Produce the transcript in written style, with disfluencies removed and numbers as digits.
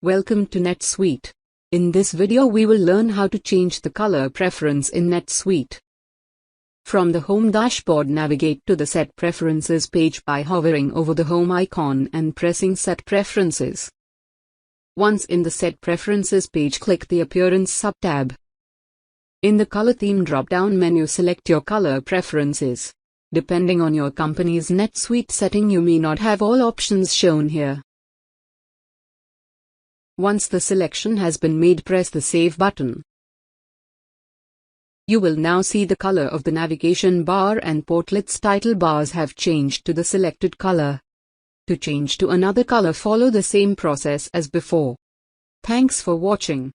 Welcome to NetSuite. In this video we will learn how to change the color preference in NetSuite. From the Home dashboard, navigate to the Set Preferences page by hovering over the Home icon and pressing Set Preferences. Once in the Set Preferences page, click the Appearance sub-tab. In the Color Theme drop-down menu, select your color preferences. Depending on your company's NetSuite setting, you may not have all options shown here. Once the selection has been made, press the Save button. You will now see the color of the navigation bar and portlet's title bars have changed to the selected color. To change to another color, follow the same process as before. Thanks for watching.